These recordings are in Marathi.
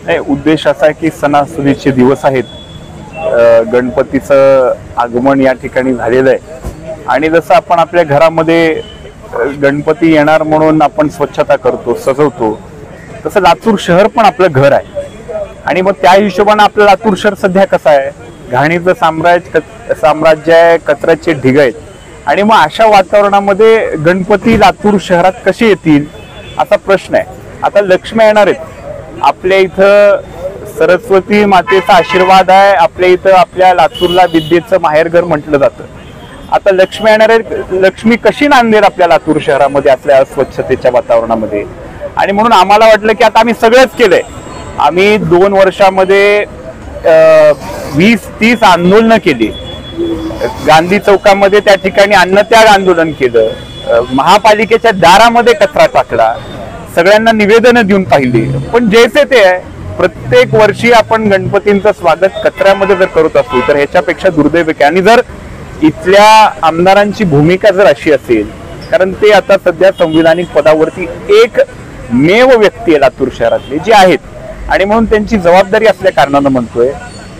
नाही, उद्देश असा आहे की सणासुदीचे दिवस आहेत, गणपतीचं आगमन या ठिकाणी झालेलं आहे आणि जसं आपण आपल्या घरामध्ये गणपती येणार म्हणून आपण स्वच्छता करतो, सजवतो, तसं लातूर शहर पण आपलं घर आहे आणि मग त्या हिशोबाने आपलं लातूर शहर सध्या कसं आहे, घाणीचं साम्राज्य आहे, कचऱ्याचे ढिग आहेत आणि मग अशा वातावरणामध्ये गणपती लातूर शहरात कसे येतील असा प्रश्न आहे. आता लक्ष्मी येणार आहेत, आपल्या इथं सरस्वती मातेचा आशीर्वाद आहे, आपल्या इथं आपल्या लातूरला विद्येचं माहेरघर म्हटलं जातं. आता लक्ष्मी येणार आहे, लक्ष्मी कशी नांदेल आपल्या लातूर शहरामध्ये असल्या अस्वच्छतेच्या वातावरणामध्ये. आणि म्हणून आम्हाला वाटलं की आता आम्ही सगळंच केलंय. आम्ही 2 वर्षामध्ये 20-30 आंदोलनं केली. गांधी चौकामध्ये त्या ठिकाणी अन्नत्याग आंदोलन केलं, महापालिकेच्या दारामध्ये कचरा टाकला, सगळ्यांना निवेदन देऊन पाहिली. पण जैसे ते आहे, प्रत्येक वर्षी आपण गणपतींचं स्वागत कचऱ्यामध्ये जर करत असू तर ह्याच्यापेक्षा दुर्दैव आहे. आणि जर इथल्या आमदारांची भूमिका जर अशी असेल, कारण ते आता सध्या संविधानिक पदावरती एकमेव व्यक्ती आहे लातूर शहरातले जे आहेत, आणि म्हणून त्यांची जबाबदारी असल्या कारणानं म्हणतोय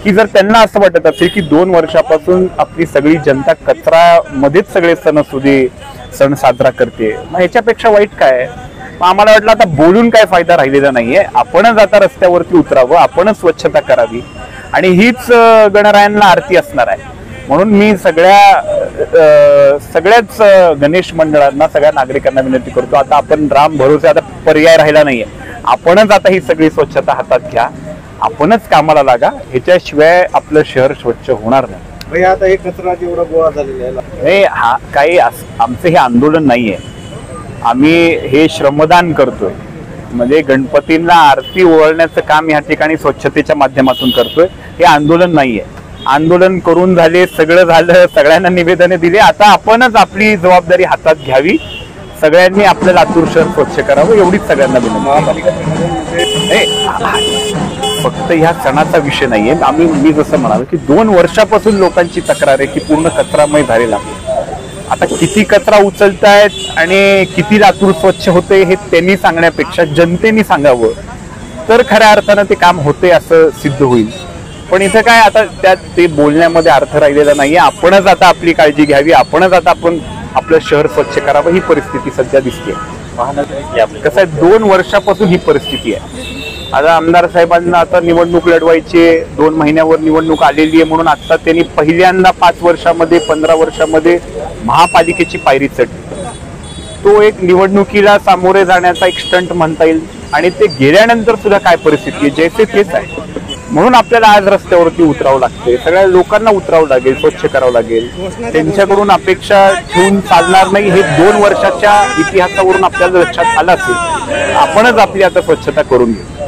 की जर त्यांना असं वाटत असेल की 2 वर्षापासून आपली सगळी जनता कचरामध्येच सगळे सण साजरा करते, मग ह्याच्यापेक्षा वाईट काय. मग आम्हाला वाटलं आता बोलून काय फायदा राहिलेला नाहीये, आपणच आता रस्त्यावरती उतरावं, आपणच स्वच्छता करावी आणि हीच गणरायांना आरती असणार आहे. म्हणून मी सगळ्याच गणेश मंडळांना, सगळ्या नागरिकांना विनंती करतो, आता आपण राम भरोसे, आता पर्याय राहिला नाहीये, आपणच आता ही सगळी स्वच्छता हातात घ्या, आपणच कामाला लागा, ह्याच्याशिवाय आपलं शहर स्वच्छ होणार नाही. आता हे कचरा जेवढा गोळा झालेला आहे, हा काही आमचं हे आंदोलन नाहीये, आम्ही हे श्रमदान करतोय. म्हणजे गणपतींना आरती ओवाळण्याचं काम या ठिकाणी स्वच्छतेच्या माध्यमातून करतोय. हे आंदोलन नाहीये. आंदोलन करून झाले, सगळं झालं, सगळ्यांना निवेदने दिले, आता आपणच आपली जबाबदारी हातात घ्यावी, सगळ्यांनी आपलं लातूर शहर स्वच्छ करावं, एवढीच सगळ्यांना विनंती. फक्त ह्या सणाचा विषय नाहीये. मी जसं म्हणालो की 2 वर्षापासून लोकांची तक्रार आहे की पूर्ण कचरामय झालेला. आता किती कचरा उचलतायत आणि किती लातूर स्वच्छ होते हे त्यांनी सांगण्यापेक्षा जनतेने सांगावं, तर खऱ्या अर्थानं ते काम होते असं सिद्ध होईल. पण इथं काय, आता त्यात ते बोलण्यामध्ये अर्थ राहिलेला नाहीये. आपणच आता आपली काळजी घ्यावी, आपणच आता आपण आपलं शहर स्वच्छ करावं, ही परिस्थिती सध्या दिसते. कसं आहे, 2 वर्षापासून ही परिस्थिती आहे. आता आमदार साहेबांना आता निवडणूक लढवायची, 2 महिन्यावर निवडणूक आलेली आहे, म्हणून आता त्यांनी पहिल्यांदा 5 वर्षामध्ये 15 वर्षामध्ये महापालिकेची पायरी चढली. तो एक निवडणुकीला सामोरे जाण्याचा एक स्टंट म्हणता येईल. आणि ते गेल्यानंतर सुद्धा काय परिस्थिती आहे, जैसे तेच आहे. म्हणून आपल्याला आज रस्त्यावरती उतरावं लागते, सगळ्या लोकांना उतरावं लागेल, स्वच्छ करावं लागेल. त्यांच्याकडून अपेक्षा ठेवून चालणार नाही. हे 2 वर्षाच्या इतिहासावरून आपल्याला लक्षात आलं असेल, आपणच आपली आता स्वच्छता करून घेऊ.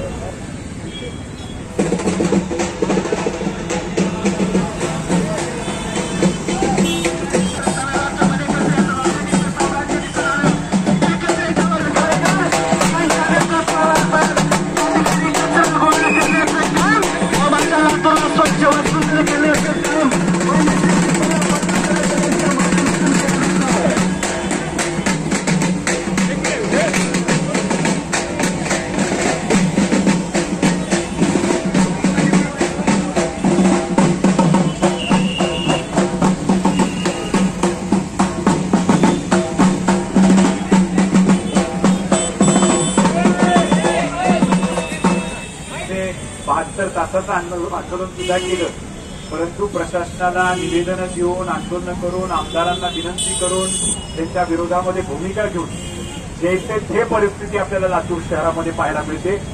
तासाचं आंदोलन सुद्धा केलं, परंतु प्रशासनाला निवेदन देऊन, आंदोलन करून, आमदारांना विनंती करून, त्यांच्या विरोधामध्ये भूमिका घेऊन जैसे ते परिस्थिती आपल्याला लातूर शहरामध्ये पाहायला मिळते.